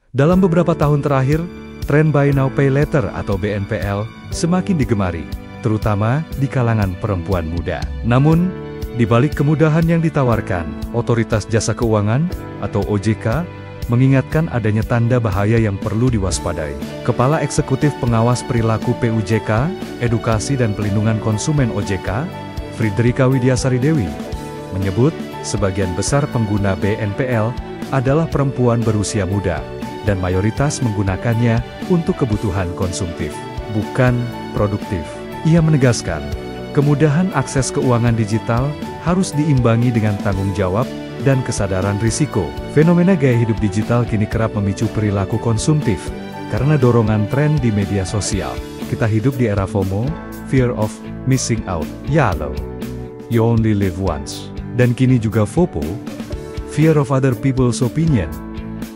Dalam beberapa tahun terakhir, tren Buy Now Pay Later atau BNPL semakin digemari, terutama di kalangan perempuan muda. Namun, di balik kemudahan yang ditawarkan, Otoritas Jasa Keuangan atau OJK mengingatkan adanya tanda bahaya yang perlu diwaspadai. Kepala Eksekutif Pengawas Perilaku PUJK, Edukasi dan Pelindungan Konsumen OJK, Friederika Widiasari Dewi, menyebut sebagian besar pengguna BNPL adalah perempuan berusia muda, dan mayoritas menggunakannya untuk kebutuhan konsumtif, bukan produktif. Ia menegaskan, kemudahan akses keuangan digital harus diimbangi dengan tanggung jawab dan kesadaran risiko. Fenomena gaya hidup digital kini kerap memicu perilaku konsumtif, karena dorongan tren di media sosial. Kita hidup di era FOMO, Fear of Missing Out, YOLO, You Only Live Once. Dan kini juga FOPO, Fear of Other People's Opinion,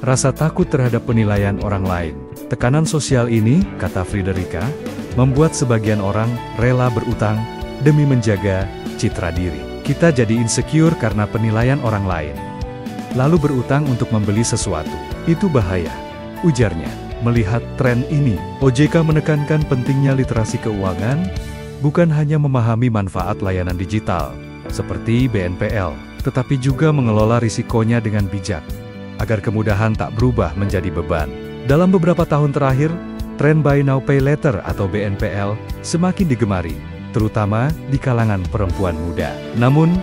rasa takut terhadap penilaian orang lain. Tekanan sosial ini, kata Friederika, membuat sebagian orang rela berutang demi menjaga citra diri. Kita jadi insecure karena penilaian orang lain, lalu berutang untuk membeli sesuatu. Itu bahaya, ujarnya. Melihat tren ini, OJK menekankan pentingnya literasi keuangan, bukan hanya memahami manfaat layanan digital, seperti BNPL, tetapi juga mengelola risikonya dengan bijak, agar kemudahan tak berubah menjadi beban. Dalam beberapa tahun terakhir, tren Buy Now Pay Later atau BNPL semakin digemari, terutama di kalangan perempuan muda. Namun,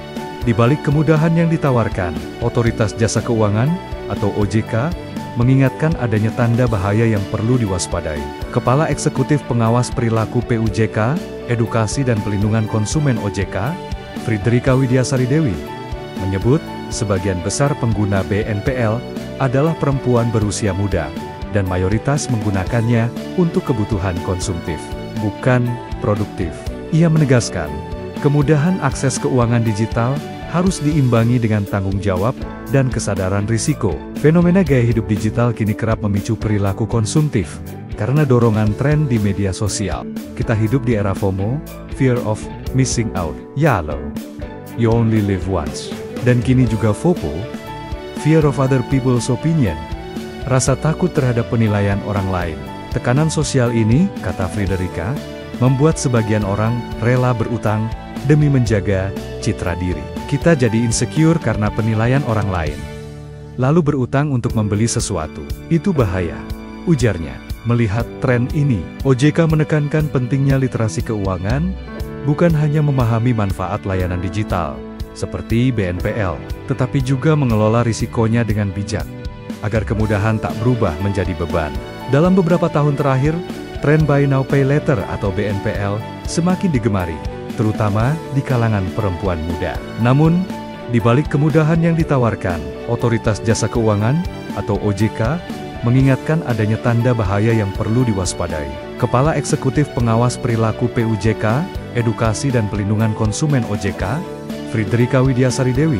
di balik kemudahan yang ditawarkan, Otoritas Jasa Keuangan atau OJK mengingatkan adanya tanda bahaya yang perlu diwaspadai. Kepala Eksekutif Pengawas Perilaku PUJK, Edukasi dan Pelindungan Konsumen OJK, Friederika Widiasari Dewi, menyebut sebagian besar pengguna BNPL adalah perempuan berusia muda, dan mayoritas menggunakannya untuk kebutuhan konsumtif, bukan produktif. Ia menegaskan, kemudahan akses keuangan digital harus diimbangi dengan tanggung jawab dan kesadaran risiko. Fenomena gaya hidup digital kini kerap memicu perilaku konsumtif, karena dorongan tren di media sosial. Kita hidup di era FOMO, Fear of Missing Out, YOLO, You Only Live Once. Dan kini juga FOPO, Fear of Other People's Opinion, rasa takut terhadap penilaian orang lain. Tekanan sosial ini, kata Friederika, membuat sebagian orang rela berutang demi menjaga citra diri. Kita jadi insecure karena penilaian orang lain, lalu berutang untuk membeli sesuatu. Itu bahaya, ujarnya. Melihat tren ini, OJK menekankan pentingnya literasi keuangan, bukan hanya memahami manfaat layanan digital, seperti BNPL, tetapi juga mengelola risikonya dengan bijak, agar kemudahan tak berubah menjadi beban. Dalam beberapa tahun terakhir, tren Buy Now Pay Later atau BNPL semakin digemari, terutama di kalangan perempuan muda. Namun, di balik kemudahan yang ditawarkan, Otoritas Jasa Keuangan atau OJK mengingatkan adanya tanda bahaya yang perlu diwaspadai. Kepala Eksekutif Pengawas Perilaku PUJK, Edukasi dan Pelindungan Konsumen OJK, Friederika Widiasari Dewi,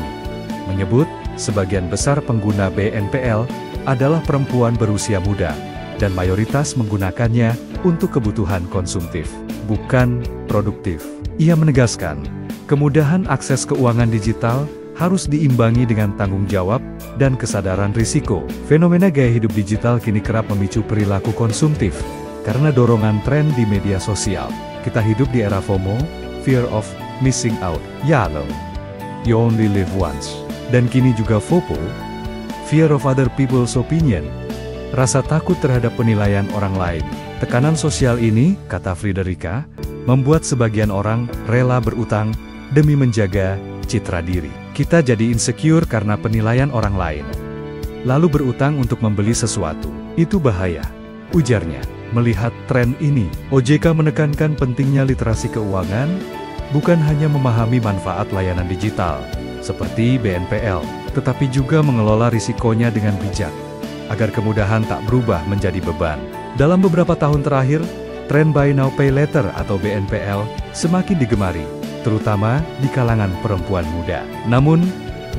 menyebut sebagian besar pengguna BNPL adalah perempuan berusia muda, dan mayoritas menggunakannya untuk kebutuhan konsumtif, bukan produktif. Ia menegaskan, kemudahan akses keuangan digital harus diimbangi dengan tanggung jawab dan kesadaran risiko. Fenomena gaya hidup digital kini kerap memicu perilaku konsumtif, karena dorongan tren di media sosial. Kita hidup di era FOMO, Fear of Missing Out, YOLO, You Only Live Once. Dan kini juga FOPO, Fear of Other People's Opinion, rasa takut terhadap penilaian orang lain. Tekanan sosial ini, kata Friederika, membuat sebagian orang rela berutang demi menjaga citra diri. Kita jadi insecure karena penilaian orang lain, lalu berutang untuk membeli sesuatu. Itu bahaya, ujarnya. Melihat tren ini, OJK menekankan pentingnya literasi keuangan, bukan hanya memahami manfaat layanan digital, seperti BNPL, tetapi juga mengelola risikonya dengan bijak, agar kemudahan tak berubah menjadi beban. Dalam beberapa tahun terakhir, tren Buy Now Pay Later atau BNPL semakin digemari, terutama di kalangan perempuan muda. Namun,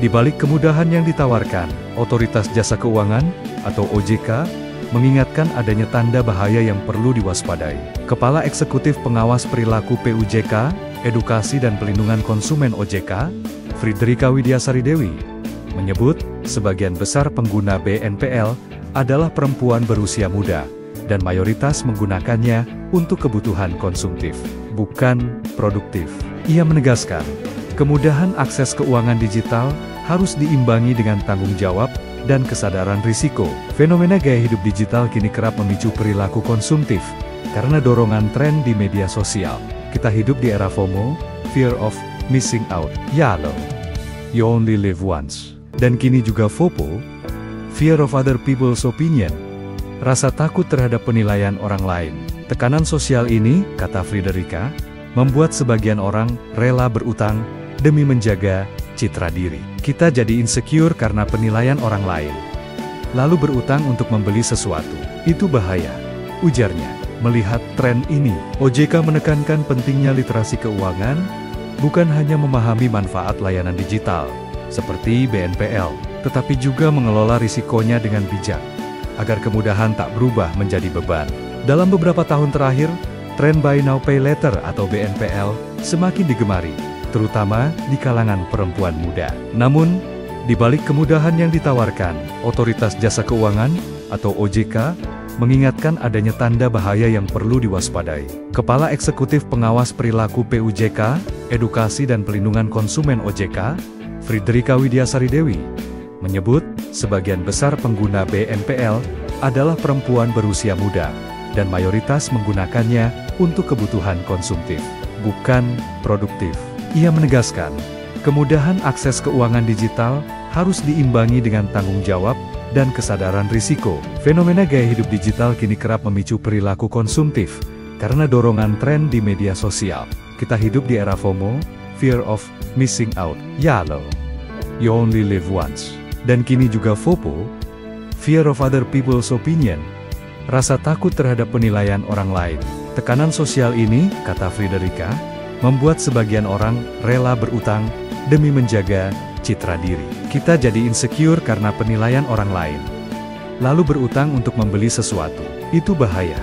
di balik kemudahan yang ditawarkan, Otoritas Jasa Keuangan atau OJK mengingatkan adanya tanda bahaya yang perlu diwaspadai. Kepala Eksekutif Pengawas Perilaku PUJK, Edukasi dan Pelindungan Konsumen OJK, Friederika Widiasari Dewi, menyebut sebagian besar pengguna BNPL adalah perempuan berusia muda, dan mayoritas menggunakannya untuk kebutuhan konsumtif, bukan produktif. Ia menegaskan, kemudahan akses keuangan digital harus diimbangi dengan tanggung jawab dan kesadaran risiko. Fenomena gaya hidup digital kini kerap memicu perilaku konsumtif, karena dorongan tren di media sosial. Kita hidup di era FOMO, Fear of Missing Out, YOLO, You Only Live Once. Dan kini juga FOPO, Fear of Other People's Opinion, rasa takut terhadap penilaian orang lain. Tekanan sosial ini, kata Friederika, membuat sebagian orang rela berutang demi menjaga citra diri. Kita jadi insecure karena penilaian orang lain, lalu berutang untuk membeli sesuatu. Itu bahaya, ujarnya. Melihat tren ini, OJK menekankan pentingnya literasi keuangan, bukan hanya memahami manfaat layanan digital, seperti BNPL, tetapi juga mengelola risikonya dengan bijak, agar kemudahan tak berubah menjadi beban. Dalam beberapa tahun terakhir, tren Buy Now Pay Later atau BNPL semakin digemari, terutama di kalangan perempuan muda. Namun, di balik kemudahan yang ditawarkan, Otoritas Jasa Keuangan atau OJK mengingatkan adanya tanda bahaya yang perlu diwaspadai. Kepala Eksekutif Pengawas Perilaku PUJK, Edukasi dan Pelindungan Konsumen OJK, Friederika Widiasari Dewi, menyebut sebagian besar pengguna BNPL adalah perempuan berusia muda, dan mayoritas menggunakannya untuk kebutuhan konsumtif, bukan produktif. Ia menegaskan, kemudahan akses keuangan digital harus diimbangi dengan tanggung jawab dan kesadaran risiko. Fenomena gaya hidup digital kini kerap memicu perilaku konsumtif, karena dorongan tren di media sosial. Kita hidup di era FOMO, Fear of Missing Out, YOLO, You Only Live Once. Dan kini juga FOPO, Fear of Other People's Opinion, rasa takut terhadap penilaian orang lain. Tekanan sosial ini, kata Friederika, membuat sebagian orang rela berutang demi menjaga citra diri. Kita jadi insecure karena penilaian orang lain, lalu berutang untuk membeli sesuatu. Itu bahaya,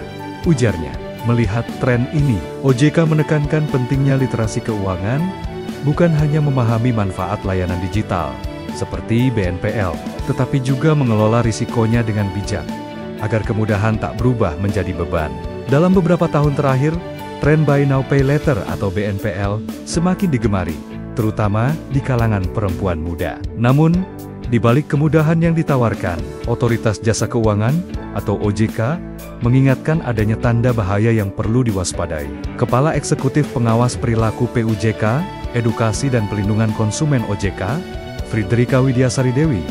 ujarnya. Melihat tren ini, OJK menekankan pentingnya literasi keuangan, bukan hanya memahami manfaat layanan digital, seperti BNPL, tetapi juga mengelola risikonya dengan bijak, agar kemudahan tak berubah menjadi beban. Dalam beberapa tahun terakhir, tren Buy Now Pay Later atau BNPL semakin digemari, terutama di kalangan perempuan muda. Namun, di balik kemudahan yang ditawarkan, Otoritas Jasa Keuangan atau OJK mengingatkan adanya tanda bahaya yang perlu diwaspadai. Kepala Eksekutif Pengawas Perilaku PUJK, Edukasi dan Pelindungan Konsumen OJK, Friederika Widiasari Dewi,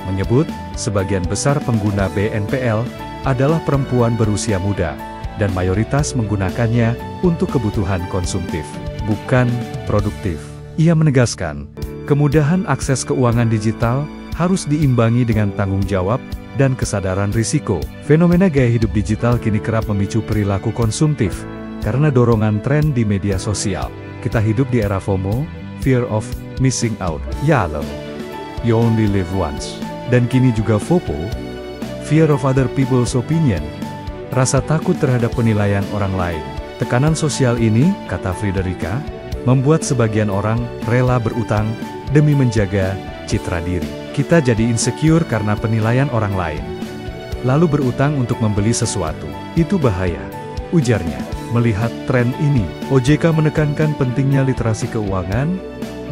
menyebut sebagian besar pengguna BNPL adalah perempuan berusia muda, dan mayoritas menggunakannya untuk kebutuhan konsumtif, bukan produktif. Ia menegaskan, kemudahan akses keuangan digital harus diimbangi dengan tanggung jawab dan kesadaran risiko. Fenomena gaya hidup digital kini kerap memicu perilaku konsumtif, karena dorongan tren di media sosial. Kita hidup di era FOMO, Fear of Missing Out, YOLO, You Only Live Once. Dan kini juga FOPO, Fear of Other People's Opinion, rasa takut terhadap penilaian orang lain. Tekanan sosial ini, kata Friederika, membuat sebagian orang rela berutang demi menjaga citra diri. Kita jadi insecure karena penilaian orang lain, lalu berutang untuk membeli sesuatu. Itu bahaya, ujarnya. Melihat tren ini, OJK menekankan pentingnya literasi keuangan,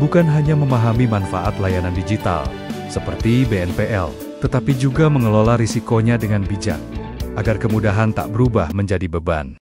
bukan hanya memahami manfaat layanan digital, seperti BNPL, tetapi juga mengelola risikonya dengan bijak, agar kemudahan tak berubah menjadi beban.